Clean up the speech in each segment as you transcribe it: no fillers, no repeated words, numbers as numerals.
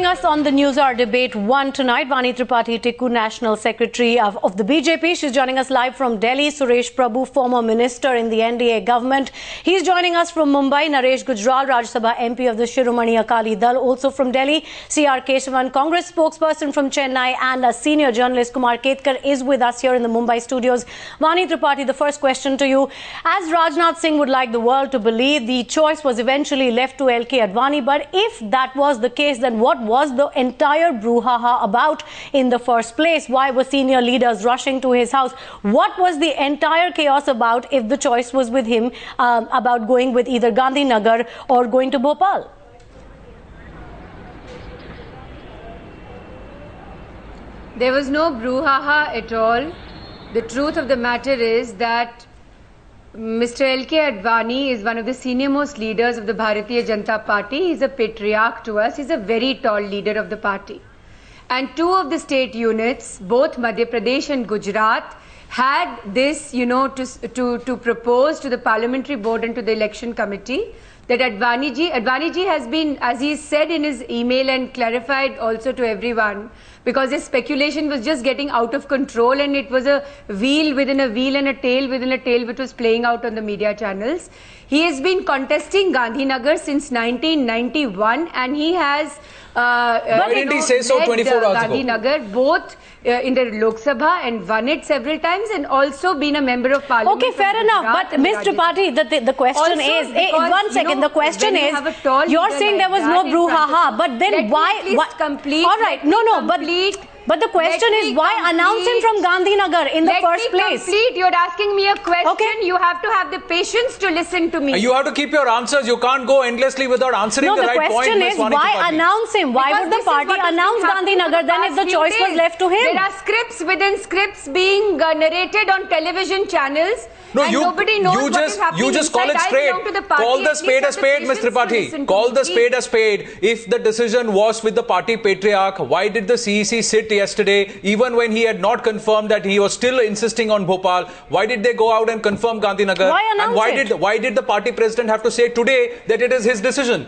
joining us on the Newshour Debate 1 tonight, Vani Tripathi Tikku, National Secretary of the BJP. She's joining us live from Delhi. Suresh Prabhu, former minister in the NDA government. He's joining us from Mumbai. Naresh Gujral, Rajya Sabha MP of the Shiromani Akali Dal, also from Delhi. C.R.Kesavan, Congress spokesperson from Chennai, and a senior journalist, Kumar Ketkar, is with us here in the Mumbai studios. Vani Tripathi, the first question to you. As Rajnath Singh would like the world to believe, the choice was eventually left to L.K. Advani. But if that was the case, then what was the entire brouhaha about in the first place? Why were senior leaders rushing to his house? What was the entire chaos about if the choice was with him about going with either Gandhinagar or going to Bhopal? There was no brouhaha at all. The truth of the matter is that Mr. L.K. Advani is one of the senior-most leaders of the Bharatiya Janata Party. He's a patriarch to us. He's a very tall leader of the party. And two of the state units, both Madhya Pradesh and Gujarat, had this, to propose to the Parliamentary Board and to the Election Committee that Advani ji has been, as he said in his email and clarified also to everyone, because his speculation was just getting out of control and it was a wheel within a wheel and a tail within a tail which was playing out on the media channels. He has been contesting Gandhinagar since 1991 and he has why didn't he say so 24 hours ago? Gandhinagar, both in the Lok Sabha and won it several times and also been a member of parliament. Okay, fair enough. But Ms. Tripathi, the question is, one second, the question is, you're saying there was no brouhaha, but then why? All right, but the question is, why announce him from Gandhinagar in the first place? You're asking me a question. Okay. You have to have the patience to listen to me. You have to keep your answers. You can't go endlessly without answering the right point. No, the question is, why announce him? Why would the party announce Gandhinagar then if the choice was left to him? There are scripts within scripts being narrated on television channels. No, you just call it straight. Call the spade a spade, Mr. Tripathi. Call the spade a spade. If the decision was with the party patriarch, why did the CEC sit yesterday, even when he had not confirmed that he was still insisting on Bhopal? Why did they go out and confirm Gandhinagar? Why did the party president have to say today that it is his decision?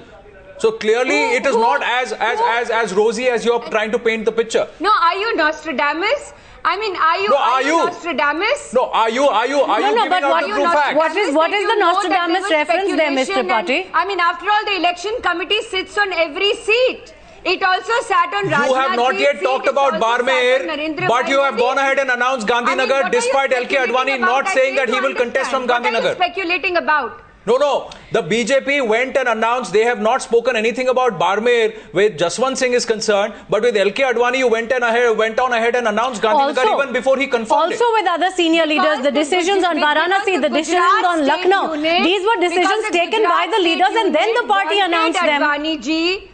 So clearly it is not as rosy as you're trying to paint the picture. No, are you Nostradamus? I mean, are you Nostradamus? No, are you giving out the true facts? What is the Nostradamus reference there, Mr. Tripathi? I mean, after all, the election committee sits on every seat. It also sat on Rajnath. You have not yet talked about Barmer, but you have gone ahead and announced Gandhinagar despite L.K. Advani not saying that he will contest from Gandhinagar. What are you speculating about? No. The BJP went and announced they have not spoken anything about Barmer where Jaswant Singh is concerned, but with L.K. Advani you went on ahead and announced Gandhinagar even before he confirmed it. Also with other senior leaders, the decisions on Varanasi, the decisions on Lucknow, these were decisions taken by the leaders and then the party announced them.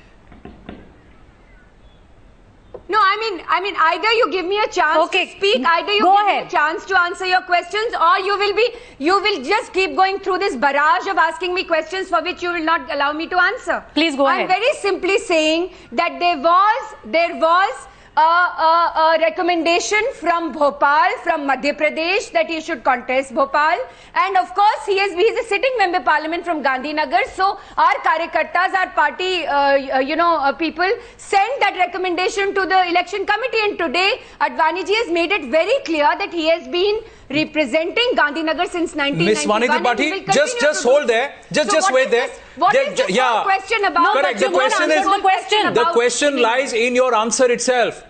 No, I mean, either you give me a chance to speak, either you give me a chance to answer your questions, or you will just keep going through this barrage of asking me questions for which you will not allow me to answer. Please go ahead. I'm very simply saying that there was a recommendation from Bhopal, from Madhya Pradesh, that he should contest Bhopal, and of course he is a sitting member of parliament from Gandhinagar. So our Karyakartas, our party, people sent that recommendation to the election committee, and today Advani ji has made it very clear that he has been representing Gandhinagar since 1991. Miss Vani Tripathi, just hold there. Just wait there. What is the question about? Correct. The question lies in your answer itself.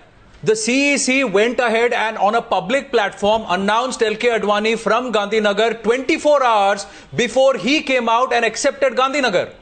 The CEC went ahead and on a public platform announced L.K. Advani from Gandhinagar 24 hours before he came out and accepted Gandhinagar.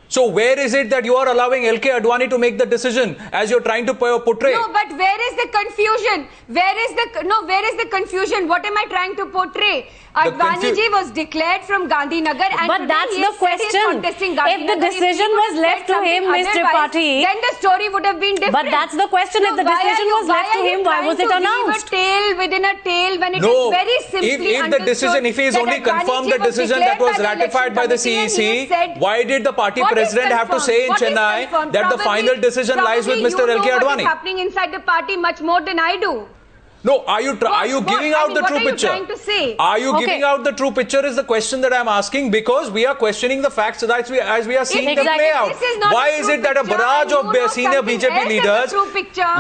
So where is it that you are allowing L.K. Advani to make the decision as you're trying to portray? No, but where is the confusion? Where is the confusion? What am I trying to portray? Advani ji was declared from Gandhinagar, and but that's the question. If the decision was left to him, Mr. Tripathi, then the story would have been different. But that's the question. If the decision was left to him, why was it announced? A tail within a tail when it is very simply understood. If he is only confirmed the decision that was ratified by the CEC, why did the party president have to say in Chennai that the final decision lies with Mr. L.K. Advani? What is happening inside the party much more than I do. No, are you giving out the true picture? What are you trying to say? Are you giving out the true picture is the question that I'm asking, because we are questioning the facts as we are seeing them play out. Why is it that a barrage of senior BJP leaders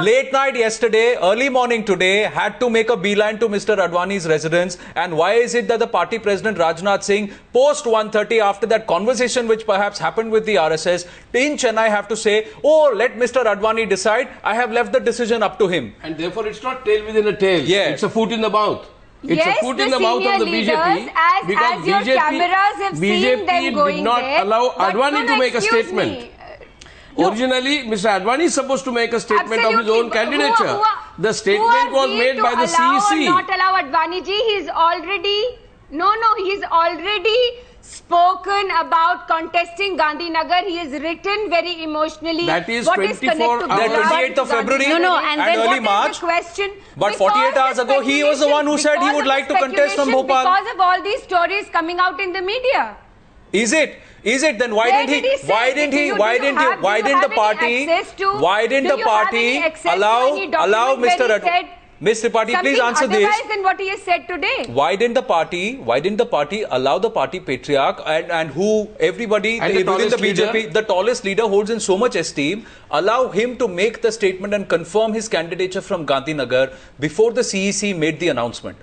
late night yesterday, early morning today had to make a beeline to Mr. Advani's residence? And why is it that the party president Rajnath Singh post 1:30 after that conversation which perhaps happened with the RSS in Chennai have to say, oh, let Mr. Advani decide, I have left the decision up to him? And therefore it's not tail within a tail. Yes. It's a foot in the mouth. It's yes, a foot in the mouth of the BJP. As your cameras have seen them going did not there, allow Advani to make a statement. Originally, Mr. Advani is supposed to make a statement of his own candidature. The statement was made by the CEC. Not allow Advani ji. He's already he's already spoken about contesting Gandhinagar. He has written very emotionally. That is what 24 is hours. 28th of February and then early March. But 48 hours ago, he was the one who said he would like to contest from Bhopal. Because of all these stories coming out in the media. Is it? Then why didn't the party allow Mr. Ms. Tripathi, please answer this. Otherwise than what he has said today. Why didn't the party allow the party patriarch and who everybody within the BJP, the tallest leader holds in so much esteem, allow him to make the statement and confirm his candidature from Gandhinagar before the CEC made the announcement?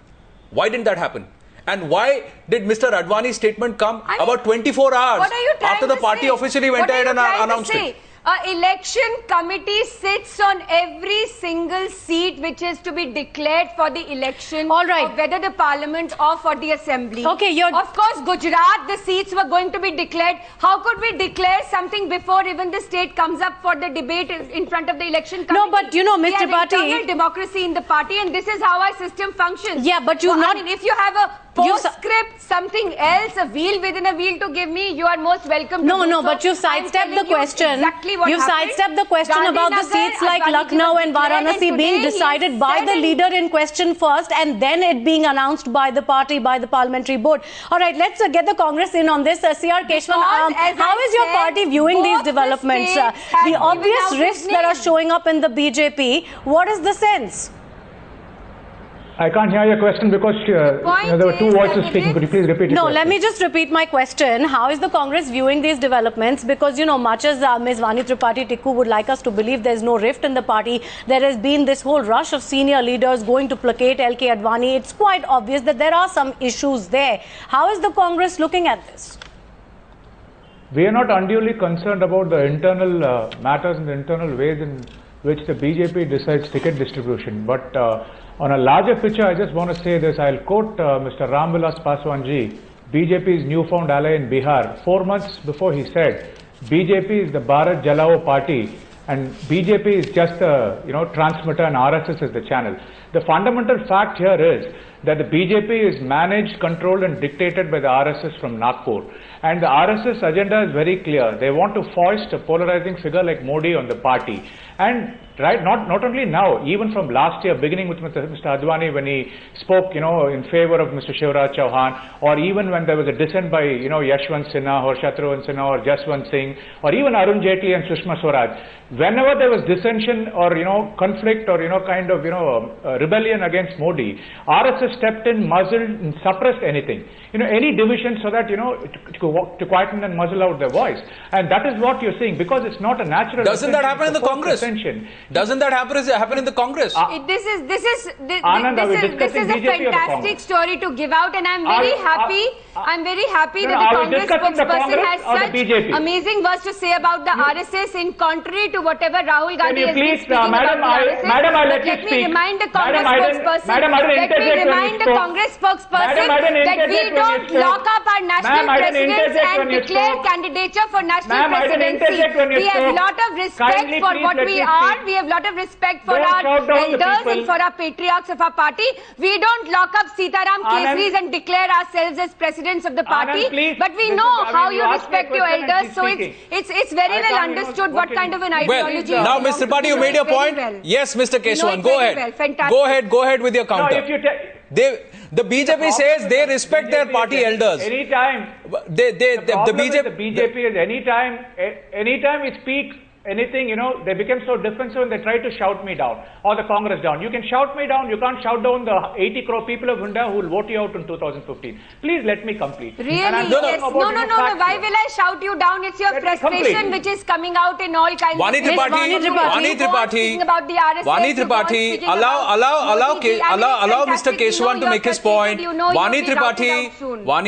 Why didn't that happen? And why did Mr. Advani's statement come about 24 hours after the party officially went ahead and announced it? An election committee sits on every single seat which is to be declared for the election of whether the parliament or for the assembly. Of course, Gujarat, the seats were going to be declared. How could we declare something before even the state comes up for the debate in front of the election committee? No, but you know, Mr. Tripathi, we have internal democracy in the party, and this is how our system functions. Yeah, but you I mean, if you have a postscript, something else, a wheel within a wheel to give me, you are most welcome to No, but you sidestepped the question. You sidestepped the question about the seats like Lucknow and Varanasi being decided by the leader in question first and then it being announced by the party, by the parliamentary board. All right, let's get the Congress in on this. C.R.Kesavan, how is your party viewing these developments? The obvious risks that are showing up in the BJP, what is the sense? I can't hear your question because there were two voices speaking. Could you please repeat it? No, let me just repeat my question. How is the Congress viewing these developments? Because, you know, much as Ms. Vani Tripathi Tikku would like us to believe there's no rift in the party, there has been this whole rush of senior leaders going to placate L.K. Advani. It's quite obvious that there are some issues there. How is the Congress looking at this? We are not unduly concerned about the internal matters and the internal ways in which the BJP decides ticket distribution. But on a larger picture, I just want to say this. I'll quote Mr. Ramvilas Paswan ji, BJP's newfound ally in Bihar, 4 months before he said, BJP is the Bharat Jalao party and BJP is just a transmitter and RSS is the channel. The fundamental fact here is that the BJP is managed, controlled and dictated by the RSS from Nagpur. And the RSS agenda is very clear. They want to foist a polarizing figure like Modi on the party. And not only now, even from last year, beginning with Mr. Advani when he spoke, in favor of Mr. Shivraj Chauhan, or even when there was a dissent by, Yashwant Sinha or Shatrughan Sinha or Jaswant Singh, or even Arun Jaitley and Sushma Swaraj. Whenever there was dissension or, conflict or, rebellion against Modi, RSS stepped in, muzzled and suppressed anything. Any division so that, to quieten and muzzle out their voice. And that is what you're seeing because it's not a natural... Doesn't that happen in the Congress? Doesn't that happen in the Congress? This is a fantastic story to give out and I'm very happy. I'm very happy that the Congress spokesperson has such amazing words to say about the RSS in contrary to whatever Rahul Gandhi has been speaking about the RSS. Madam, let me remind the Congress spokesperson that we don't lock up our national presidents and declare candidature for national presidency. We have a lot of respect for what we are. We have a lot of respect for our elders and for our patriarchs of our party. We don't lock up Sitaram Kesaris and declare ourselves as presidents of the party. But we know how you respect your elders. So it's very well understood what kind of an ideology. Well, now, Mr. Tripathi, you made your point. Yes, Mr. Kesavan, go ahead. Go ahead with your counter. The BJP says they respect their party elders. Anytime. The BJP BJP is anytime we speak anything, they became so defensive and they tried to shout me down or the Congress down. You can shout me down, you can't shout down the 80 crore people of India who will vote you out in 2015. Please let me complete. Really? Yes. No. Why will I shout you down? It's your frustration which is coming out in all kinds of Vani Tripathi, allow Mr. Kesavan to make his point. Vani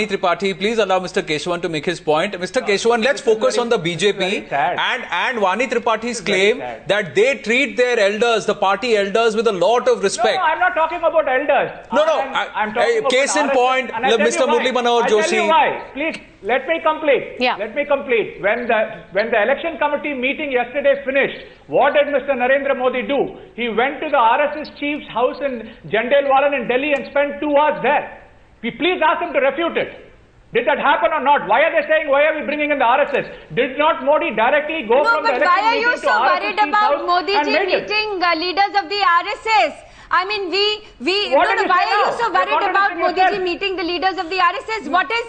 Tripathi, please allow Mr. Kesavan to make his point. Mr. Kesavan, let's focus on the BJP and Vani Tripathi's claim that they treat their elders, the party elders, with a lot of respect. No, I'm not talking about elders. I'm talking about case in point, Mr. Murli Manohar Joshi. I'll tell you why. Please, let me complete. Yeah. Let me complete. When the election committee meeting yesterday finished, what did Mr. Narendra Modi do? He went to the RSS chief's house in Jandelwalan in Delhi and spent 2 hours there. Please ask him to refute it. Did that happen or not? Why are they saying, why are we bringing in the RSS? Did not Modi directly go from the election meeting to RSS? No, but why are you so worried about Modi ji meeting leaders of the RSS? I mean, why are you so worried about Modi ji meeting the leaders of the RSS? What is,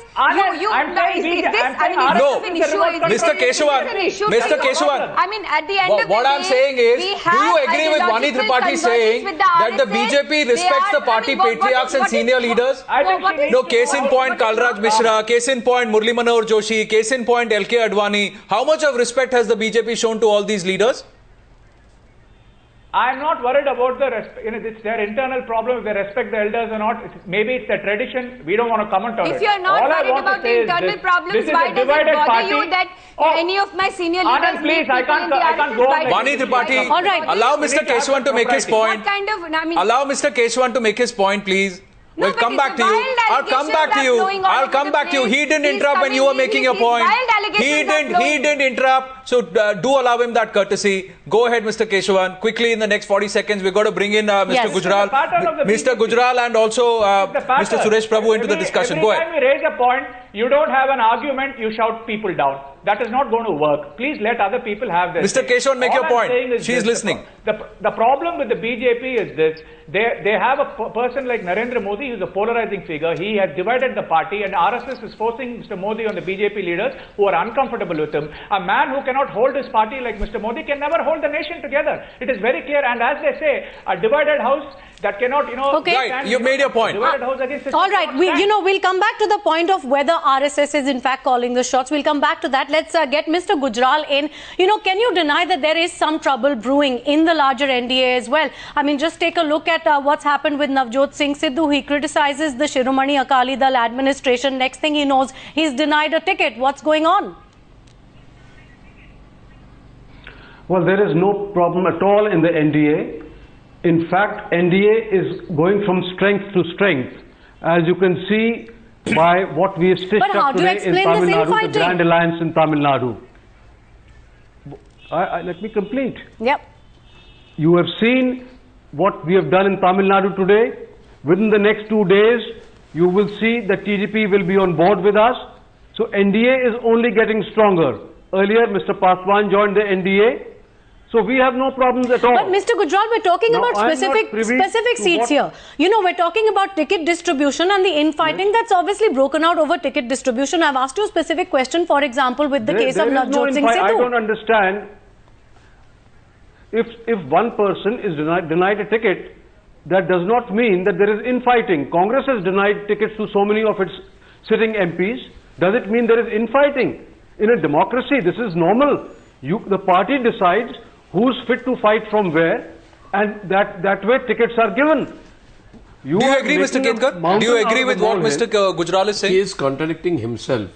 Mr. Kesavan, I mean, at the end of the day, what I'm saying is, do you agree with Vani Tripathi saying that the BJP respects the party patriarchs and senior leaders? No, case in point Kalraj Mishra, case in point Murli Manohar Joshi, case in point L.K. Advani. How much of respect has the BJP shown to all these leaders? I'm not worried about it's their internal problem if they respect the elders or not. Maybe it's a tradition. We don't want to comment on it. If you're not worried about the internal problems, why does it bother you that any of my senior leaders please, I can't go on. Vani Tripathi, allow Mr. Kesavan to make his point. Allow Mr. Kesavan to make his point, please. We'll come back to you. I'll come back to you. I'll come back to you. He didn't interrupt when you were making your point. He didn't interrupt. So do allow him that courtesy. Go ahead, Mr. Kesavan. Quickly in the next 40 seconds, we've got to bring in Mr. Gujral. Mr. Gujral and also Mr. Suresh Prabhu into the discussion. Go ahead. Every time we raise a point, you don't have an argument, you shout people down. That is not going to work. Please let other people have this. Mr. Kesavan, make your point. She is listening. The problem with the BJP is this. They have a person like Narendra Modi who is a polarizing figure. He has divided the party and RSS is forcing Mr. Modi on the BJP leaders who are uncomfortable with him. A man who cannot hold his party like Mr. Modi can never hold the nation together. It is very clear. And as they say, a divided house that cannot, Okay. Right, you made your point. Divided house against all right, we'll come back to the point of whether RSS is in fact calling the shots. We'll come back to that. Let's get Mr. Gujral in. Can you deny that there is some trouble brewing in the larger NDA as well? I mean, just take a look at what's happened with Navjot Singh Sidhu. He criticizes the Shiromani Akali Dal administration. Next thing he knows, he's denied a ticket. What's going on? Well, there is no problem at all in the NDA. In fact, NDA is going from strength to strength. As you can see by what we have stitched up today in Tamil Nadu, the Grand Alliance in Tamil Nadu. Let me complete. Yep. You have seen what we have done in Tamil Nadu today. Within the next 2 days, you will see that TDP will be on board with us. So NDA is only getting stronger. Earlier, Mr. Paswan joined the NDA. So we have no problems at all. But Mr. Gujral, we're talking about specific seats here. We're talking about ticket distribution and the infighting that's obviously broken out over ticket distribution. I've asked you a specific question, for example, with the case of Navjot Singh Sidhu. I don't understand. If one person is denied a ticket, that does not mean that there is infighting. Congress has denied tickets to so many of its sitting MPs. Does it mean there is infighting? In a democracy, this is normal. The party decides who's fit to fight from where, and that way tickets are given. Do you agree, Mr. Ketkar? Do you agree with what Mr. Gujral is saying? He is contradicting himself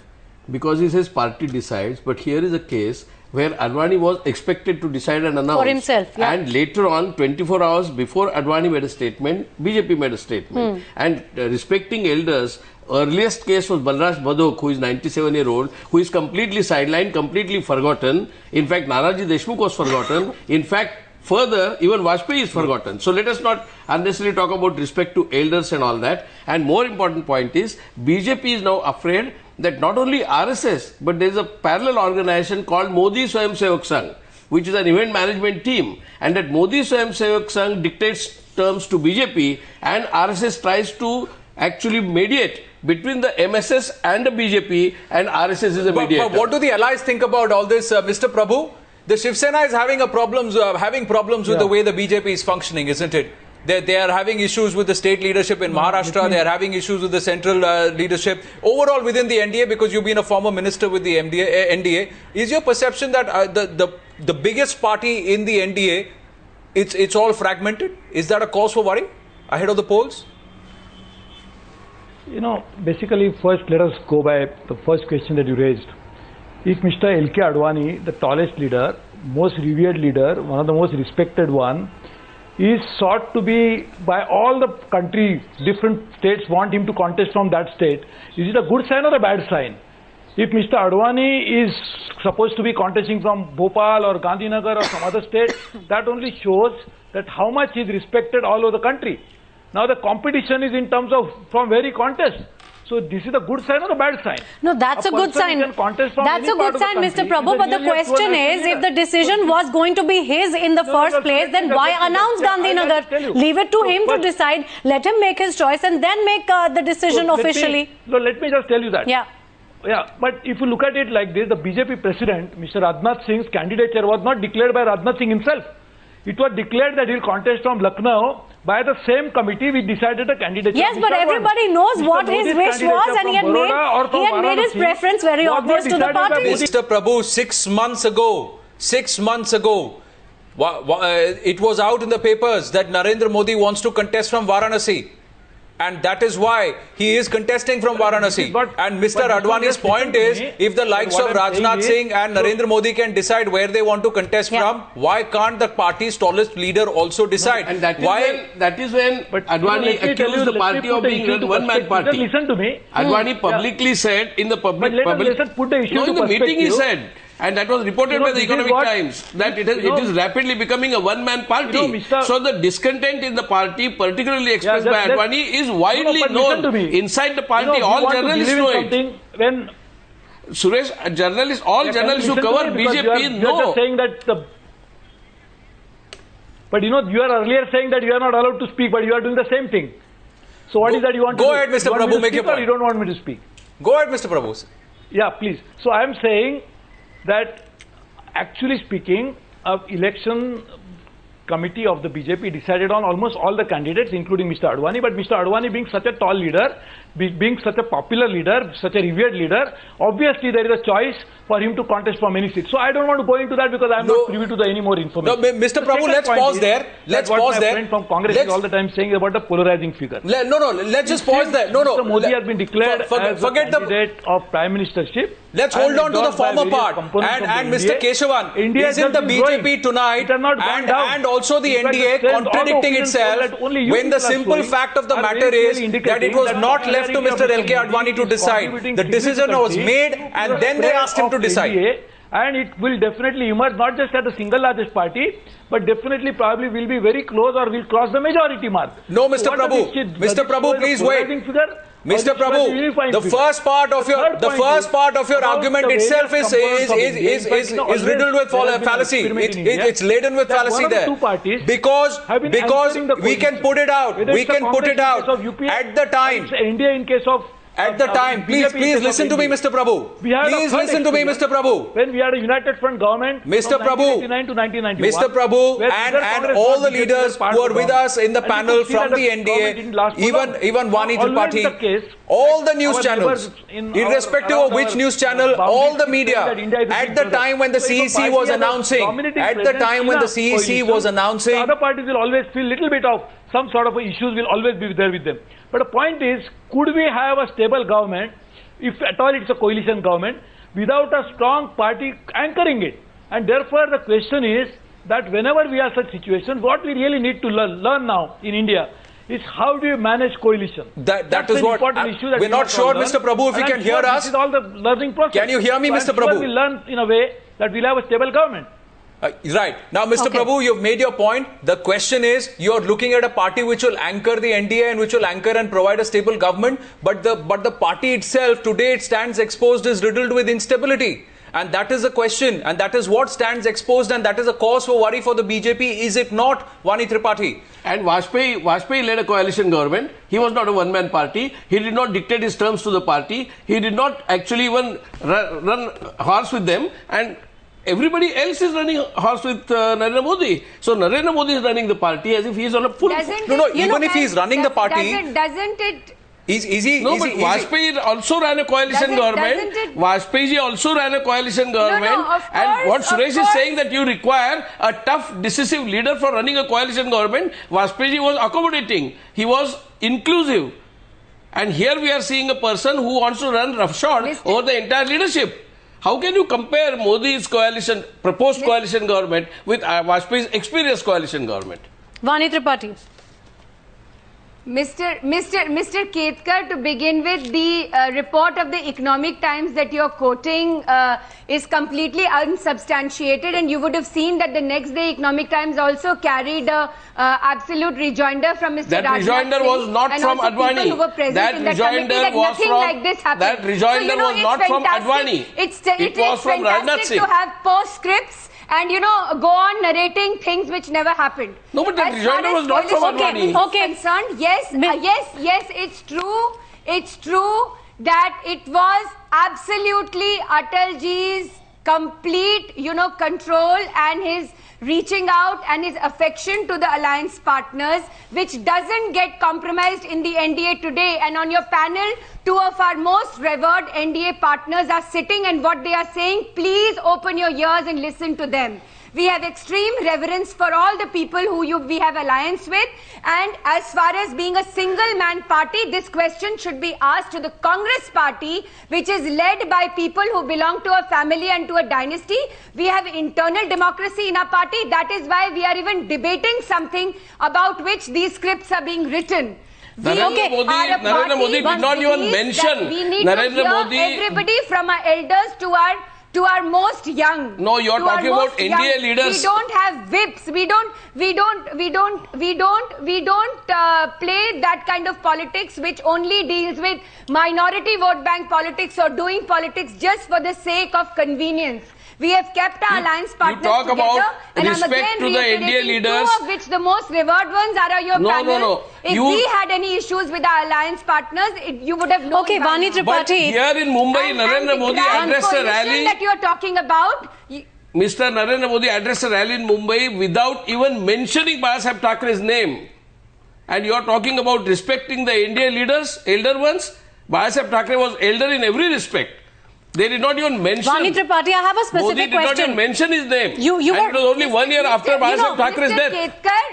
because he says party decides, but here is a case where Advani was expected to decide and announce. For himself, yeah. And later on, 24 hours before Advani made a statement, BJP made a statement. And respecting elders, earliest case was Balraj Badok, who is 97-year-old, who is completely sidelined, completely forgotten. In fact, Nanaji Deshmukh was forgotten. In fact, further, even Vajpayee is forgotten. So let us not unnecessarily talk about respect to elders and all that. And more important point is, BJP is now afraid that not only RSS, but there is a parallel organization called Modi Swayam Sevak Sangh, which is an event management team. And that Modi Swayam Sevak Sangh dictates terms to BJP, and RSS tries to actually mediate between the MSS and the BJP, and RSS is a mediator. But what do the allies think about all this, Mr. Prabhu? The Shiv Sena is having problems with the way the BJP is functioning, isn't it? They are having issues with the state leadership in Maharashtra. They are having issues with the central leadership. Overall, within the NDA, because you've been a former minister with the NDA, is your perception that the biggest party in the NDA, it's all fragmented? Is that a cause for worry ahead of the polls? You know, basically, first let us go by the first question that you raised. If Mr. L.K. Advani, the tallest leader, most revered leader, one of the most respected one, is sought to be by all the country, different states want him to contest from that state, is it a good sign or a bad sign? If Mr. Advani is supposed to be contesting from Bhopal or Gandhinagar or some other state, that only shows that how much he is respected all over the country. Now the competition is in terms of from where he contests. So this is a good sign or a bad sign? No, that's a good sign. That's a good sign, Mr. Prabhu. But the question is, if the decision was going to be his in the first place, then why announce Gandhinagar? Leave it to him to decide. Let him make his choice and then make the decision officially. Let me just tell you that. Yeah. Yeah, but if you look at it like this, the BJP president, Mr. Rajnath Singh's candidature was not declared by Rajnath Singh himself. It was declared that he will contest from Lucknow by the same committee we decided a candidature. Yes, but everybody knows what his wish was, and he had made his preference very obvious to the party. Mr. Prabhu, 6 months ago, it was out in the papers that Narendra Modi wants to contest from Varanasi. And that is why he is contesting from Varanasi. And Mr. Advani's point is, if the likes of Rajnath Singh and Narendra Modi can decide where they want to contest from, why can't the party's tallest leader also decide? And that is when Advani accused the party of being a one-man party. Listen to me. Advani publicly said in the public meeting he said, and that was reported by the Economic Times, that it is rapidly becoming a one-man party. So the discontent in the party, particularly expressed by Advani, is widely known. Inside the party, all journalists know it. When Suresh, all journalists who cover BJP know. Just saying that but you know, you are earlier saying that you are not allowed to speak, but you are doing the same thing. So what is that you want to do? Go ahead, Mr. Prabhu, make your point. You don't want me to speak? Go ahead, Mr. Prabhu. Yeah, please. So I am saying that actually speaking, election committee of the BJP decided on almost all the candidates, including Mr. Advani. But Mr. Advani being such a tall leader, being such a popular leader, such a revered leader, obviously there is a choice for him to contest from any seat. So I don't want to go into that because I am not privy to any more information. No, Mr. Prabhu, let's pause there. Let's pause there. My friend from Congress is all the time saying about the polarizing figure. Let's just pause there. Mr. Modi has been declared as a candidate of Prime Ministership. Let's hold on to the former part. And Mr. Kesavan, isn't the BJP tonight and also the NDA contradicting itself when the simple fact of the matter is that it was not left to Mr. L.K. Advani to decide. The decision was made and then they asked him to decide. And it will definitely emerge not just as the single largest party, but definitely probably will be very close or will cross the majority mark. No, Mr. Prabhu. Mr. Prabhu, please wait. Mr. Prabhu, the first part of your argument itself is riddled with fallacy. It's laden with fallacy there. Because we can put it out. We can put it out at the time. India in case of at the time, please listen to me, Mr. Prabhu. Please listen to me, Mr. Prabhu. When we had a united front government, Mr. Prabhu, Mr. Prabhu, and all the leaders who are with us in the panel from the NDA, even Vani Tripathi, all the news channels, irrespective of which news channel, all the media, at the time when the CEC was announcing, other parties will always feel little bit of some sort of issues will always be there with them. But the point is, could we have a stable government, if at all it's a coalition government, without a strong party anchoring it? And therefore the question is that whenever we have such situations, what we really need to learn now in India is how do you manage coalition? That is what we're not sure, Mr. Prabhu, if you can hear us. This is all the learning process. Can you hear me, Mr. Prabhu? We learn in a way that we'll have a stable government. Right. Now, Mr. Prabhu, you've made your point. The question is, you're looking at a party which will anchor the NDA and which will anchor and provide a stable government. But the party itself, today it stands exposed, is riddled with instability. And that is the question. And that is what stands exposed. And that is a cause for worry for the BJP. Is it not, Vani Tripathi? And Vajpayee led a coalition government. He was not a one-man party. He did not dictate his terms to the party. He did not actually even run horse with them. And everybody else is running horse with Narendra Modi. So Narendra Modi is running the party as if he is on a full... Even if he is running the party... Doesn't it... Vajpayee also ran a coalition government. Vajpayee also ran a coalition government. And what Suresh is saying that you require a tough, decisive leader for running a coalition government. Vajpayee was accommodating. He was inclusive. And here we are seeing a person who wants to run roughshod over the entire leadership. How can you compare Modi's coalition, proposed coalition government with Vajpayee's experienced coalition government? Vani Tripathi. Mr. Ketkar, to begin with, the report of the Economic Times that you're quoting is completely unsubstantiated, and you would have seen that the next day Economic Times also carried a absolute rejoinder from Mr. That rejoinder was not from Advani. That rejoinder was from... like this happened. That rejoinder was not from Advani. It was from Rajnath Singh. To have postscripts and go on narrating things which never happened. No, but the rejoinder was not from Advani. Okay. Concerned, yes, it's true. It's true that it was absolutely Atalji's complete, control and his reaching out and his affection to the alliance partners, which doesn't get compromised in the NDA today. And on your panel, two of our most revered NDA partners are sitting, and what they are saying, please open your ears and listen to them. We have extreme reverence for all the people who we have alliance with, and as far as being a single-man party, this question should be asked to the Congress party, which is led by people who belong to a family and to a dynasty. We have internal democracy in our party. That is why we are even debating something about which these scripts are being written. Narendra Modi did not even mention. We need to hear everybody from our elders to our most young. No, you are talking about NDA leaders. We don't have whips. We don't play that kind of politics which only deals with minority vote bank politics or doing politics just for the sake of convenience. We have kept our alliance partners together. You talk about respect to the NDA leaders. Two of which the most revered ones are your panel. No. If we had any issues with our alliance partners, you would have known. Okay, Vani Tripathi. But here in Mumbai, Narendra Modi addressed a rally. That you are talking about. Mr. Narendra Modi addressed a rally in Mumbai without even mentioning Balsaheb Thackeray's name. And you are talking about respecting the NDA leaders, elder ones. Balsaheb Thackeray was elder in every respect. They did not even mention. Vani Tripathi, I have a specific question. Modi did not even mention his name. And it was only 1 year after Balsaheb Thackeray's death.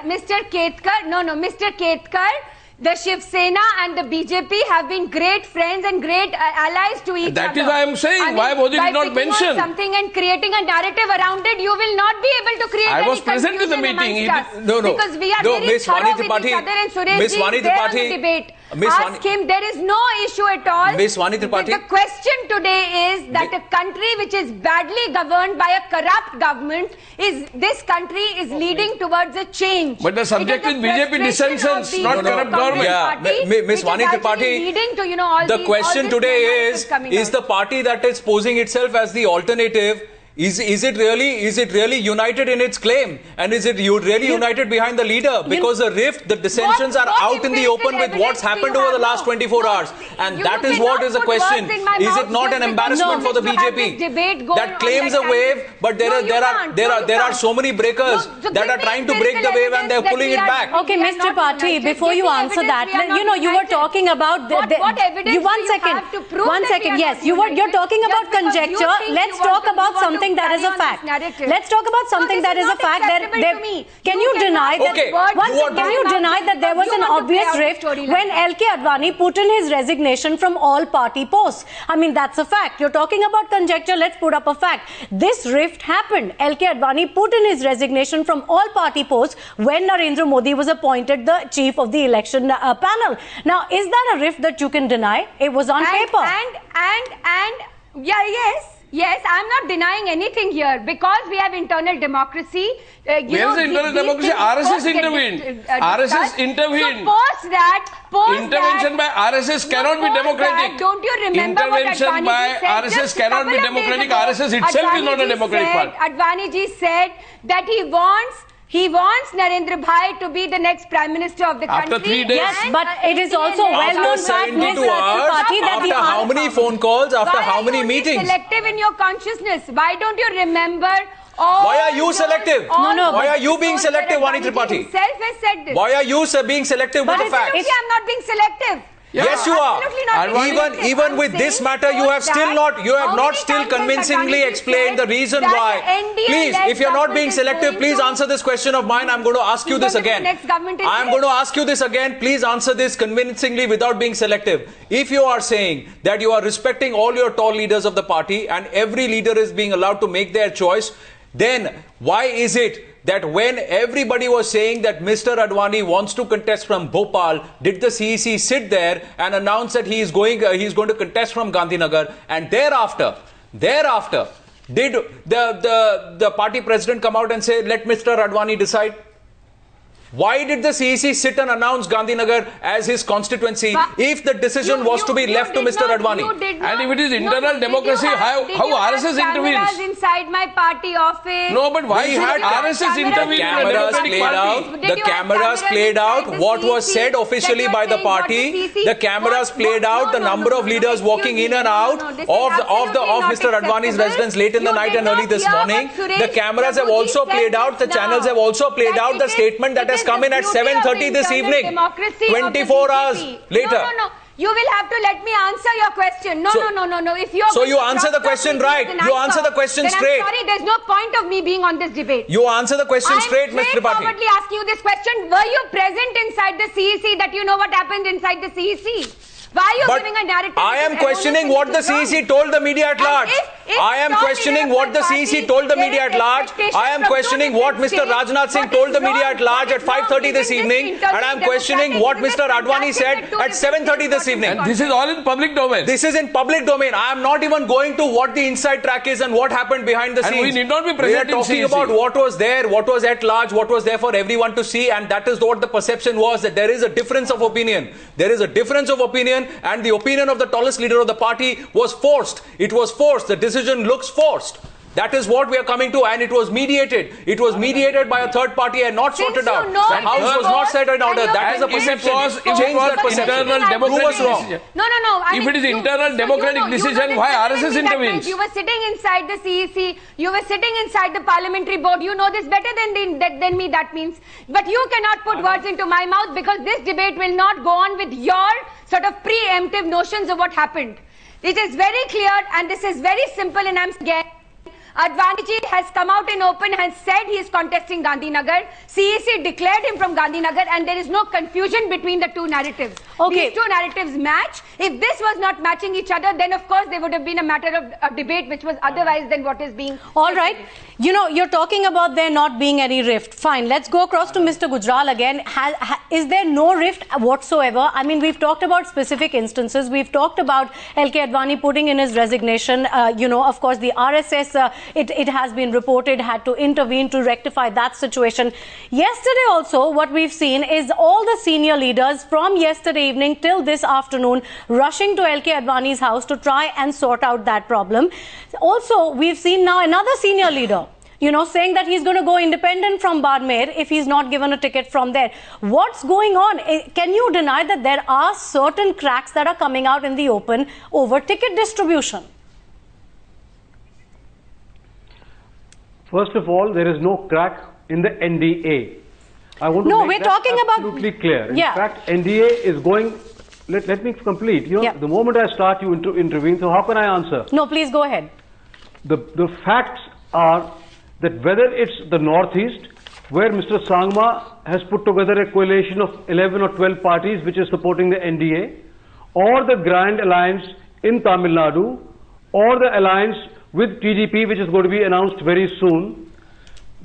Mr. Ketkar, the Shiv Sena and the BJP have been great friends and great allies to each other. That is why I am saying why Modi did not mention something and creating a narrative around it. You will not be able to create. I was present in the meeting. Because we are very thorough with each other, and Suresh ji is there on the debate. Ask him. There is no issue at all. Miss Vani Tripathi. The question today is that a country which is badly governed by a corrupt government this country is leading towards a change. But the subject is BJP dissensions, not corrupt government. Yeah, Miss Vani Tripathi. The question today is the party that is posing itself as the alternative. Is it really united in its claim, and is it really united behind the leader? Because the rift, the dissensions are out in the open with what's happened over the last 24 hours, and that is what is the question. Is it not an embarrassment for the BJP that claims a wave, but there are so many breakers that are trying to break the wave and they're pulling it back? Okay, Mr. Tripathi, before you answer that, you were talking about one second. Yes, you're talking about conjecture. Let's talk about something that is a fact. Let's talk about something that is a fact. Can you deny that there was an obvious rift when L.K. Advani put in his resignation from all party posts? I mean, that's a fact. You're talking about conjecture. Let's put up a fact. This rift happened. L.K. Advani put in his resignation from all party posts when Narendra Modi was appointed the chief of the election panel. Now, is that a rift that you can deny? It was on paper. Yes, I'm not denying anything here because we have internal democracy. Where is the internal democracy? RSS intervened. RSS intervened. So post intervention by RSS cannot be democratic. Don't you remember intervention by RSS cannot be democratic. RSS itself is not a democratic party. Advani ji said that he wants He wants Narendra Bhai to be the next Prime Minister of the country. After 3 days. Yes, but it is also well known fact, Ms. Tripathi, that after how many phone calls, after how many meetings? Why are you selective in your consciousness? Why don't you remember all? Why are you selective? Why are you being selective, Vani Tripathi? Himself has said this. Why are you being selective with the facts? I'm not being selective. Yes, you are. Even with this matter, you have not still convincingly explained the reason why. Please, if you're not being selective, please answer this question of mine. I'm going to ask you this again. I'm going to ask you this again. Please answer this convincingly without being selective. If you are saying that you are respecting all your tall leaders of the party and every leader is being allowed to make their choice, then why is it that when everybody was saying that Mr. Advani wants to contest from Bhopal, did the CEC sit there and announce that he is going to contest from Gandhinagar, and thereafter, did the party president come out and say, let Mr. Advani decide? Why did the CEC sit and announce Gandhinagar as his constituency if the decision was to be left to Mr. Advani? And if it is internal democracy, how RSS intervenes? Inside my party office. No, but why had RSS intervened? The cameras played out what was said officially by the party. The cameras played out the number of leaders walking in and out of Mr. Advani's residence late in the night and early this morning. The cameras have also played out, the channels have also played out the statement that has come in at 7:30 this evening, 24 hours later. No. You will have to let me answer your question. No. If you so you answer the question right. You answer the question straight. I'm sorry, there's no point of me being on this debate. You answer the question straight, Mr. Tripathi. I'm straightforwardly asking you this question. Were you present inside the CEC that you know what happened inside the CEC? Why are you giving a narrative? I am questioning what the CEC told the media at large. I am questioning what the CEC told the media at large. I am questioning what Mr. Rajnath Singh told the media at large at 5:30 this evening. And I am questioning what Mr. Advani said at 7:30 this evening. And this is all in public domain. This is in public domain. I am not even going to what the inside track is and what happened behind the scenes. And we need not be present. We are talking about what was there, what was at large, what was there for everyone to see. And that is what the perception was, that there is a difference of opinion. There is a difference of opinion, and the opinion of the tallest leader of the party was forced. It was forced. The decision looks forced. That is what we are coming to, and it was mediated. It was mediated by a third party and not sorted out. The House was not set in order. That is a perception. Change that perception. No. If it is internal democratic decision, why RSS intervenes? You were sitting inside the CEC. You were sitting inside the parliamentary board. You know this better than me, that means. But you cannot put words into my mouth, because this debate will not go on with your sort of preemptive notions of what happened. It is very clear, and this is very simple, and I'm scared. Advaniji has come out in open and said he is contesting Gandhinagar. CEC declared him from Gandhinagar, and there is no confusion between the two narratives. Okay. These two narratives match. If this was not matching each other, then of course there would have been a matter of a debate which was otherwise than what is being. All right. You know, you're talking about there not being any rift. Fine. Let's go across to Mr. Gujral again. Is there no rift whatsoever? I mean, we've talked about specific instances. We've talked about L.K. Advani putting in his resignation. Of course, the RSS, it has been reported, had to intervene to rectify that situation. Yesterday also, what we've seen is all the senior leaders from yesterday evening till this afternoon rushing to L.K. Advani's house to try and sort out that problem. Also, we've seen now another senior leader, saying that he's going to go independent from Barmer if he's not given a ticket from there. What's going on? Can you deny that there are certain cracks that are coming out in the open over ticket distribution? First of all, there is no crack in the NDA. I want to make that absolutely clear. In fact, NDA is going... Let me complete. The moment I start, you intervene. So how can I answer? No, please go ahead. The facts are that whether it's the Northeast, where Mr. Sangma has put together a coalition of 11 or 12 parties which is supporting the NDA, or the Grand Alliance in Tamil Nadu, or the alliance with TDP, which is going to be announced very soon,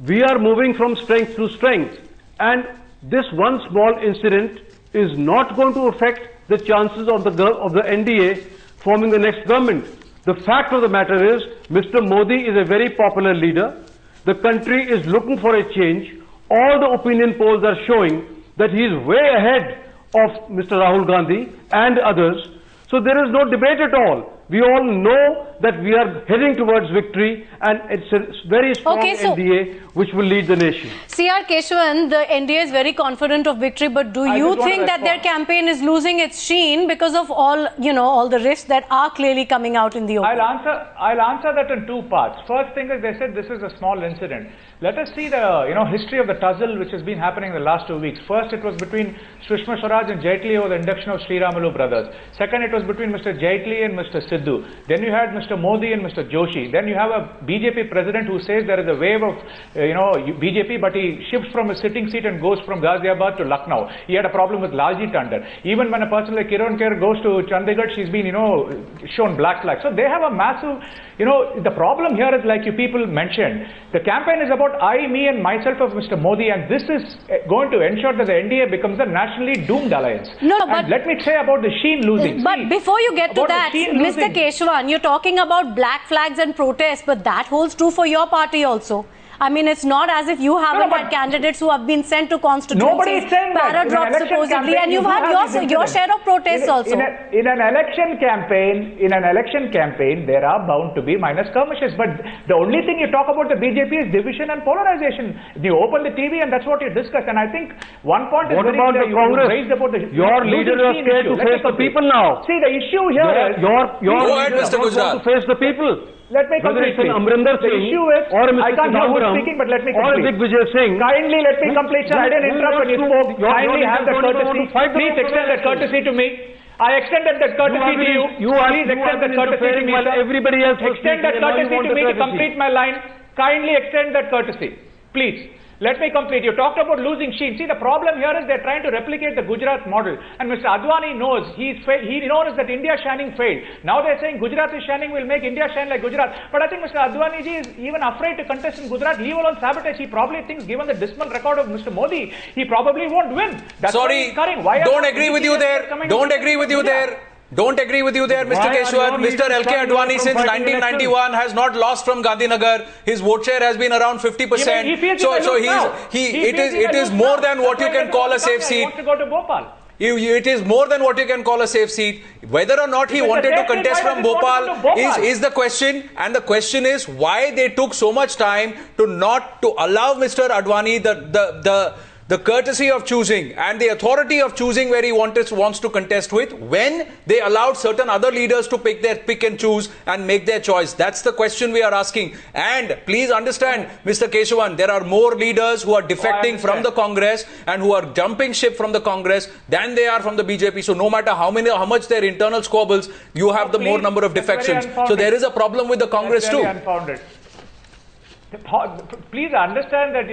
we are moving from strength to strength. And this one small incident is not going to affect the chances of the NDA forming the next government. The fact of the matter is, Mr. Modi is a very popular leader. The country is looking for a change. All the opinion polls are showing that he is way ahead of Mr. Rahul Gandhi and others. So there is no debate at all. We all know that we are heading towards victory, and it's a very strong NDA which will lead the nation. C.R.Kesavan, the NDA is very confident of victory, but do you think that their campaign is losing its sheen because of all, all the risks that are clearly coming out in the open? I'll answer that in two parts. First thing is, they said this is a small incident. Let us see the history of the tussle which has been happening in the last 2 weeks. First, it was between Sushma Swaraj and Jaitley over the induction of Sri Ramalu brothers. Second, it was between Mr. Jaitley and Mr. Sidhu. Then you had Mr. Modi and Mr. Joshi. Then you have a BJP president who says there is a wave of BJP, but he shifts from his sitting seat and goes from Ghaziabad to Lucknow. He had a problem with Lalji Tandon. Even when a person like Kiran Kher goes to Chandigarh, she's been shown black flag. So they have a massive, the problem here is, like you people mentioned, the campaign is about I, me and myself of Mr. Modi, and this is going to ensure that the NDA becomes a nationally doomed alliance. No, and but let me say about the sheen losing. But before you get to that, Mr. Kesavan, you're talking about black flags and protests, but that holds true for your party also. I mean, it's not as if you haven't had candidates who have been sent to constituencies, para-dropped supposedly, and you've had your share of protests also. In an election campaign, there are bound to be minor skirmishes. But the only thing you talk about the BJP is division and polarization. You open the TV and that's what you discuss. And I think one point is very clear. You raised about the your leaders are scared to face the people now. See, the issue here is your leaders are to face the people. Let me complete. Whether it's Amrinder Singh or Mr. I can't hear who's speaking, but let me complete. Or Digvijay Singh. Kindly let me complete, sir. I didn't interrupt when you spoke. Kindly have the courtesy. Please extend that courtesy to me. I extended that courtesy to you. Please extend that courtesy to me, sir. Everybody else extend that courtesy to me to complete my line. Kindly extend that courtesy. Please. Let me complete. You talked about losing sheen. See, the problem here is they're trying to replicate the Gujarat model. And Mr. Advani knows, he knows that India shining failed. Now they're saying Gujarat is shining will make India shine like Gujarat. But I think Mr. Advani ji is even afraid to contest in Gujarat, leave alone sabotage. He probably thinks, given the dismal record of Mr. Modi, he probably won't win. That's Sorry, don't agree with you there. Don't agree with you there. Don't agree with you there, Mr. Kesavan. Mr. L.K. Advani since 1991 has not lost from Gandhinagar. His vote share has been around 50%. So it is more than what you can call a safe seat. It is more than what you can call a safe seat. Whether or not he wanted to contest from Bhopal is the question, and the question is why they took so much time to allow Mr. Advani the courtesy of choosing and the authority of choosing where he wants to contest with, when they allowed certain other leaders to pick and choose and make their choice. That's the question we are asking. And please understand, Mr. Kesavan, there are more leaders who are defecting from the Congress and who are jumping ship from the Congress than they are from the BJP. So no matter how much their internal squabbles, you have the more number of defections. So there is a problem with the Congress too. Unfounded. Please understand that,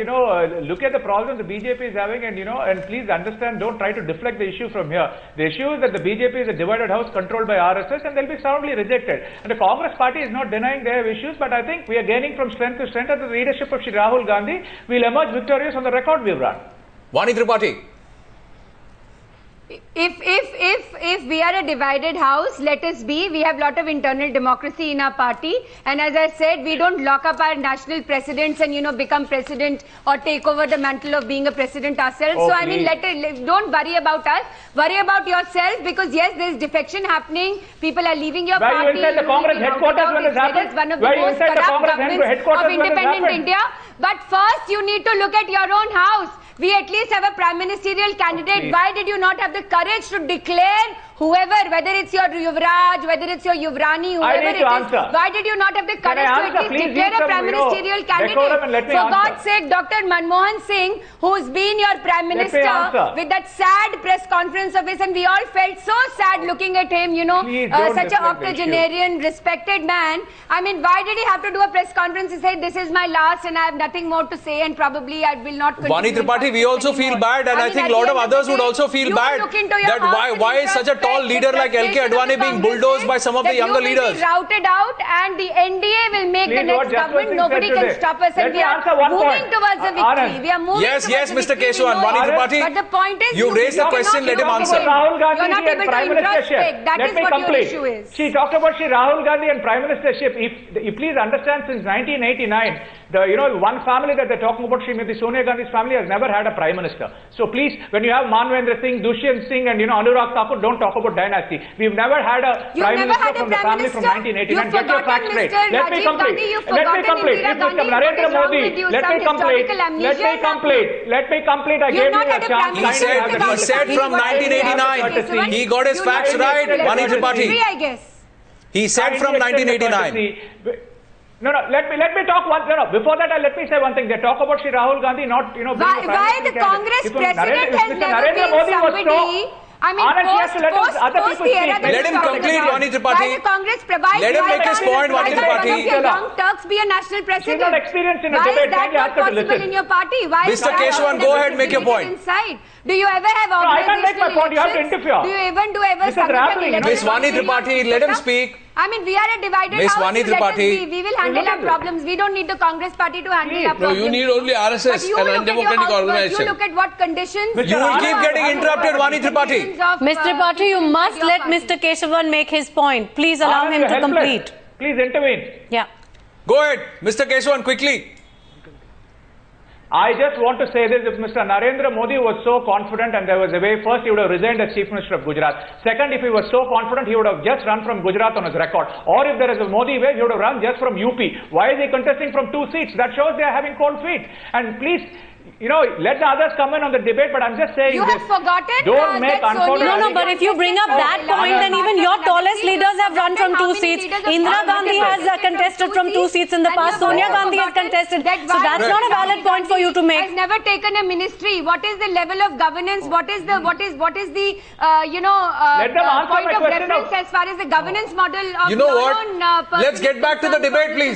look at the problem the BJP is having, and please understand, don't try to deflect the issue from here. The issue is that the BJP is a divided house controlled by RSS, and they'll be soundly rejected. And the Congress party is not denying they have issues, but I think we are gaining from strength to strength under the leadership of Shri Rahul Gandhi. We'll emerge victorious on the record we've run. Vani Tripathi. If we are a divided house, let us be. We have a lot of internal democracy in our party, and as I said, we don't lock up our national presidents and become president or take over the mantle of being a president ourselves. So I mean, don't worry about us. Worry about yourself, because yes, there is defection happening. People are leaving your party. Were you inside the Congress headquarters when this happened? It's one of the most corrupt governments of independent India. But first, you need to look at your own house. We at least have a prime ministerial candidate. Why did you not have the courage to declare whoever, whether it's your Yuvraj, whether it's your Yuvrani, whoever it is, why did you not have the courage to at least declare a prime ministerial candidate? For God's sake, Dr. Manmohan Singh, who's been your prime minister, with that sad press conference of his, and we all felt so sad looking at him, such an octogenarian, respected man. I mean, why did he have to do a press conference and say, this is my last and I have nothing more to say and probably I will not continue. Vani Tripathi, we also feel bad, and I think a lot of others would also feel bad that why is such a tall leader like L.K. Advani being bulldozed by some of the younger leaders. Routed out, and the NDA will make the next government. Nobody can stop us, and we are moving towards a victory. We are moving Yes, Mr. Kesavan. Vani Tripathi, but the point is, you raised the question, let him answer. Rahul Gandhi You're not able to introspect. That is what your issue is. She talked about Shri Rahul Gandhi and Prime Ministership. If you please understand, since 1989, one family that they're talking about, Srimati Sonia Gandhi's family has never had a prime minister. So please, when you have Manvendra Singh, Dushyant Singh and Anurag Thakur, don't talk about dynasty. We've never had a prime minister from the family from 1989. Get your facts straight. Let me complete. Let me complete. If Mr. Narendra Modi, let me complete. Let me complete. I gave you a chance. He said from 1989. He got his facts right, Vani Tripathi. He said from 1989. No, let me talk one. Before that, let me say one thing. They talk about Shri Rahul Gandhi not, Why the Congress president has never been somebody. I mean, let him complete, Vani Tripathi. Let him make his point, Vani Tripathi. Young Turks be a national president. She's not experienced in a debate. Why is that not possible in your party? Why Mr. Kesavan, go ahead, make your point. Do you ever have organizational I can't make my point. You have to interfere. Do you even do ever Miss Vani Tripathi, let him speak. I mean, we are a divided Miss house. Vani Tripathi. We will handle our problems. We don't need the Congress party to handle our problems. No, you need only RSS, an undemocratic organization. You look at what conditions. You will keep getting interrupted, Vani Tripathi. Mr. Tripathi, you must let Mr. Kesavan make his point. Please allow him to complete. Please intervene. Yeah. Go ahead, Mr. Kesavan, quickly. I just want to say this, if Mr. Narendra Modi was so confident and there was a way, first he would have resigned as Chief Minister of Gujarat. Second, if he was so confident, he would have just run from Gujarat on his record. Or if there is a Modi way, he would have run just from UP. Why is he contesting from 2 seats? That shows they are having cold feet. And please, let the others come in on the debate, but I'm just saying you have forgotten don't make unfounded. No, but if you bring up that point, then even your tallest leaders have run from 2 seats. Indira Gandhi has contested from 2 seats in the past. Sonia Gandhi has contested. So that's not a valid point for you to make. Has never taken a ministry. What is the level of governance? What is the point of reference as far as the governance model of you know what? Let's get back to the debate, please.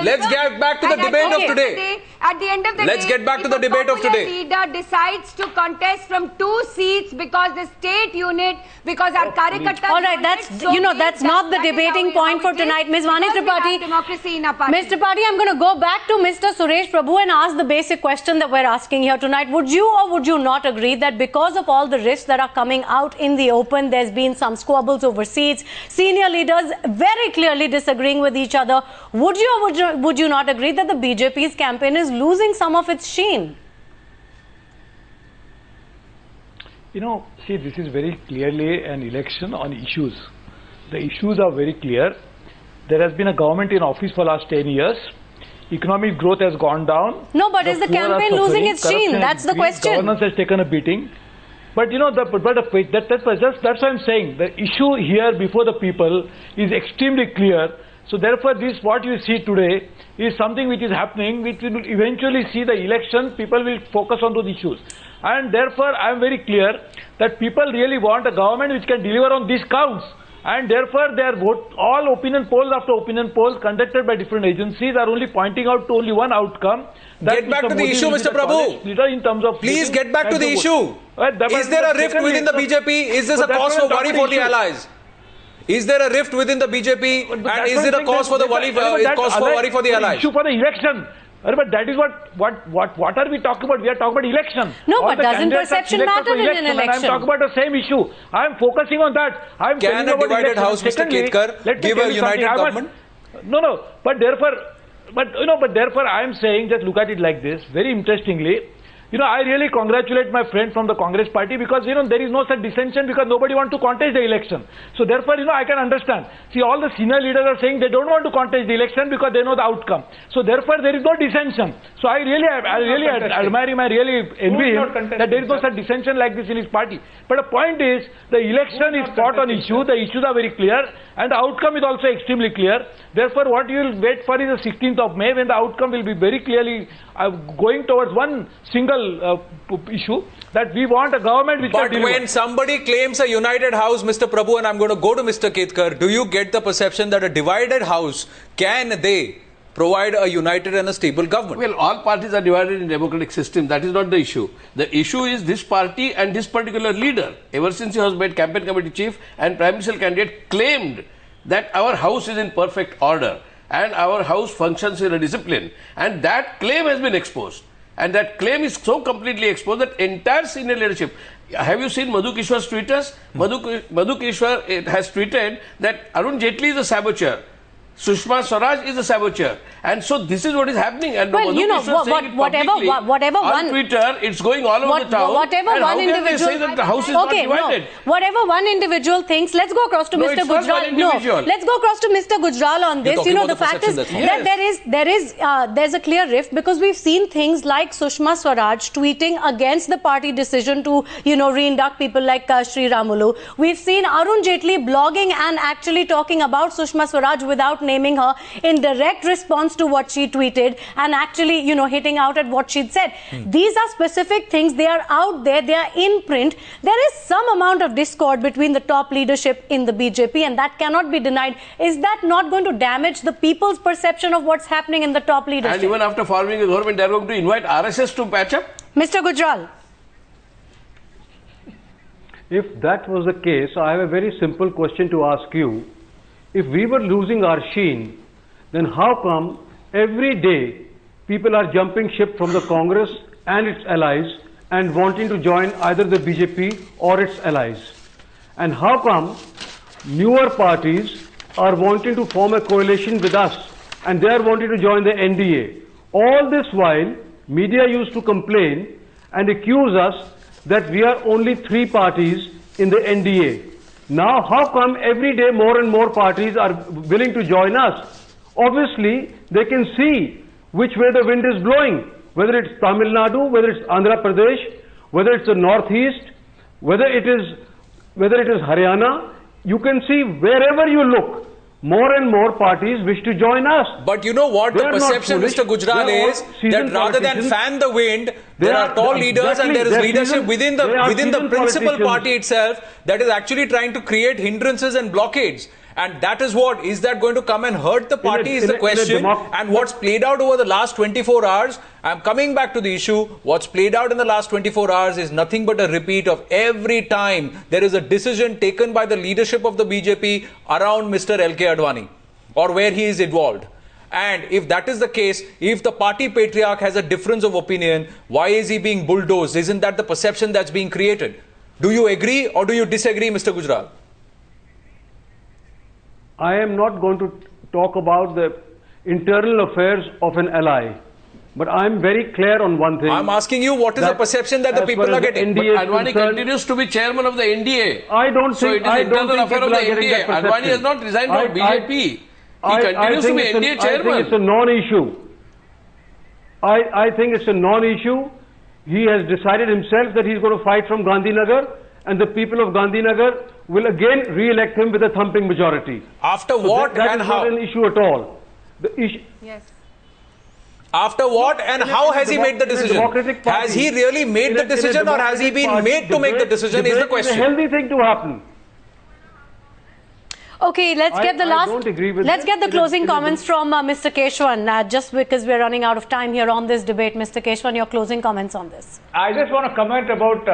Let's get back to the debate of today. At the end of the day, let's get back to the debate of today. Leader decides to contest from 2 seats because the state unit, because our Karyakartas. All right, that's not the debating point for tonight, Ms. Vani Tripathi. Democracy in our party. Ms. Tripathi, I'm going to go back to Mr. Suresh Prabhu and ask the basic question that we're asking here tonight. Would you or would you not agree that because of all the risks that are coming out in the open, there's been some squabbles over seats, senior leaders very clearly disagreeing with each other? Would you or would you not agree that the BJP's campaign is losing some of its sheen? See, this is very clearly an election on issues. The issues are very clear. There has been a government in office for the last 10 years. Economic growth has gone down. No, but is the campaign losing its sheen? That's the question. Governance has taken a beating. But that's what I'm saying. The issue here before the people is extremely clear. So therefore, what you see today is something which is happening, which will eventually see the election. People will focus on those issues. And therefore, I am very clear that people really want a government which can deliver on these counts. And therefore, all opinion polls after opinion polls conducted by different agencies are only pointing out to only one outcome. Get back to the issue, Mr. Prabhu. Please get back to the issue. Is there a rift within the BJP? Is this a cause for worry for the allies? Is there a rift within the BJP? And is it a cause for worry for the allies? Issue for the election. But that is what are we talking about? We are talking about election. No, but doesn't perception matter in an election? I am talking about the same issue. I am focusing on that. Can a divided house, Mr. Ketkar, give a united government? No. But therefore I am saying, just look at it like this. Very interestingly, I really congratulate my friend from the Congress party because, there is no such dissension because nobody wants to contest the election. So therefore, I can understand. See, all the senior leaders are saying they don't want to contest the election because they know the outcome. So therefore, there is no dissension. So I really admire him, I really envy him that there is no such dissension like this in his party. But the point is, the election is fought on issue, the issues are very clear and the outcome is also extremely clear. Therefore, what you will wait for is the 16th of May when the outcome will be very clearly going towards one single issue that we want a government which But when somebody claims a united house, Mr. Prabhu, and I'm going to go to Mr. Ketkar, do you get the perception that a divided house, can they provide a united and a stable government? Well, all parties are divided in democratic system. That is not the issue. The issue is this party and this particular leader. Ever since he was made campaign committee chief and prime minister candidate, claimed that our house is in perfect order and our house functions in a discipline. And that claim has been exposed. And that claim is so completely exposed that entire senior leadership. Have you seen Madhu Kishwar's tweeters? Madhu Kishwar has tweeted that Arun Jaitley is a saboteur. Sushma Swaraj is a saboteur. And so this is what is happening. And well, you know, whatever on Twitter, it's going all over the town. Whatever and one individual... How can they say that the house is not divided? No. Whatever one individual thinks, let's go across to Mr. Gujral. No, let's go across to Mr. Gujral on this. You know, the fact is that there's a clear rift, because we've seen things like Sushma Swaraj tweeting against the party decision to, you know, reinduct people like Sri Ramulu. We've seen Arun Jaitley blogging and actually talking about Sushma Swaraj without naming her, in direct response to what she tweeted, and actually, you know, hitting out at what she'd said. These are specific things. They are out there. They are in print. There is some amount of discord between the top leadership in the BJP, and that cannot be denied. Is that not going to damage the people's perception of what's happening in the top leadership? And even after forming a government, they are going to invite RSS to patch up? Mr. Gujral. If that was the case, I have a very simple question to ask you. If we were losing our sheen, then how come every day people are jumping ship from the Congress and its allies and wanting to join either the BJP or its allies? And how come newer parties are wanting to form a coalition with us and they are wanting to join the NDA? All this while, media used to complain and accuse us that we are only 3 parties in the NDA. Now, how come every day more and more parties are willing to join us? Obviously, they can see which way the wind is blowing, whether it's Tamil Nadu, whether it's Andhra Pradesh, whether it's the Northeast, whether it is Haryana. You can see wherever you look, more and more parties wish to join us. But you know what the perception, Mr. Gujral, is that rather than fan the wind, there are tall leaders and there is leadership within the principal party itself that is actually trying to create hindrances and blockades. And that is what, is that going to come and hurt the party is the question. And what's played out over the last 24 hours, I'm coming back to the issue, what's played out in the last 24 hours is nothing but a repeat of every time there is a decision taken by the leadership of the BJP around Mr. L.K. Advani or where he is involved. And if that is the case, if the party patriarch has a difference of opinion, why is he being bulldozed? Isn't that the perception that's being created? Do you agree or do you disagree, Mr. Gujral? I am not going to talk about the internal affairs of an ally, but I am very clear on one thing. I am asking you, what is the perception that the people are getting? But Advani continues to be chairman of the NDA. I don't think so. It is internal affair of the NDA. Advani has not resigned from BJP. He continues to be NDA chairman. I think it's a non-issue. I think it's a non-issue. He has decided himself that he's going to fight from Gandhinagar, and the people of Gandhinagar will again re-elect him with a thumping majority. After what and how? That is not an issue at all. The issue. Yes. After what and how has he made the decision? Has he really made the decision or has he been made to make the decision is the question. It's a healthy thing to happen. Okay, let's get the closing comments from Mr. Kesavan, just because we're running out of time here on this debate. Mr. Kesavan, your closing comments on this. I just want to comment about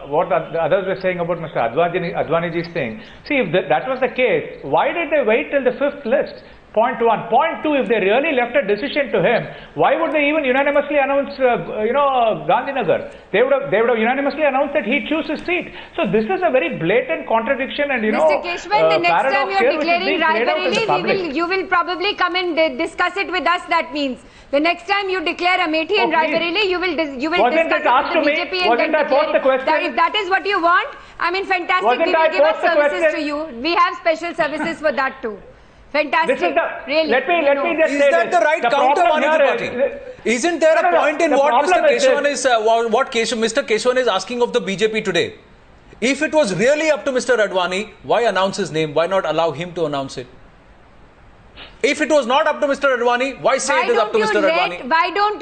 what the others were saying about Mr. Advaniji's thing. See, if that was the case, why did they wait till the 5th list? Point 1. Point 2, if they really left a decision to him, why would they even unanimously announce, Gandhinagar? They would have unanimously announced that he'd choose his seat. So this is a very blatant contradiction and, Mr. Kesavan, the next time you're declaring Raebareli, you will probably come and discuss it with us, that means. The next time you declare Amethi and Raebareli, you will discuss it with the BJP and then declare it. If that is what you want, I mean, fantastic, we will give us services to you. We have special services for that too. Fantastic. Really. Let me just say that the right counter, Party? Isn't there a point in what Mr. Kesavan is asking of the BJP today? If it was really up to Mr. Advani, why announce his name? Why not allow him to announce it? If it was not up to Mr. Advani, why say it is up to Mr. Advani? Why don't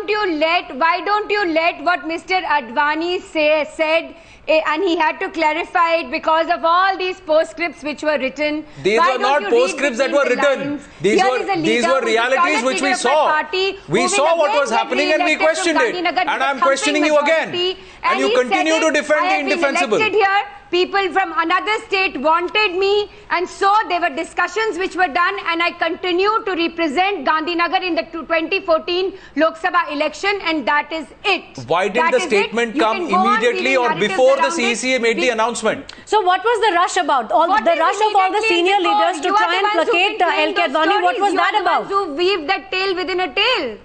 you let what Mr. Advani said, and he had to clarify it because of all these postscripts which were written. These were not postscripts that were written. These were realities which we saw. We saw what was happening and we questioned it. And I am questioning you again. And you continue to defend the indefensible. people from another state wanted me, and so there were discussions which were done, and I continue to represent Gandhinagar in the 2014 Lok Sabha election, and that is it. Why did the statement come immediately or before the CEC made the announcement? So what was the rush about? The rush of all the senior leaders to try and placate L.K. Advani, what was that about? You are the ones who weave that tale within a tale.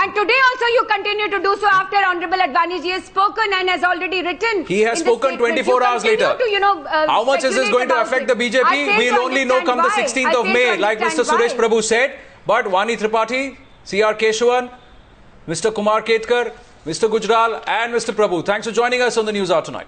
And today also you continue to do so after Honorable Advani ji has spoken and has already written. He has spoken 24 hours later. How much is this going to affect the BJP? We'll only know come the 16th of May, like Mr. Suresh Prabhu said. But Vani Tripathi, C.R.Kesavan, Mr. Kumar Ketkar, Mr. Gujral and Mr. Prabhu, thanks for joining us on the News Hour tonight.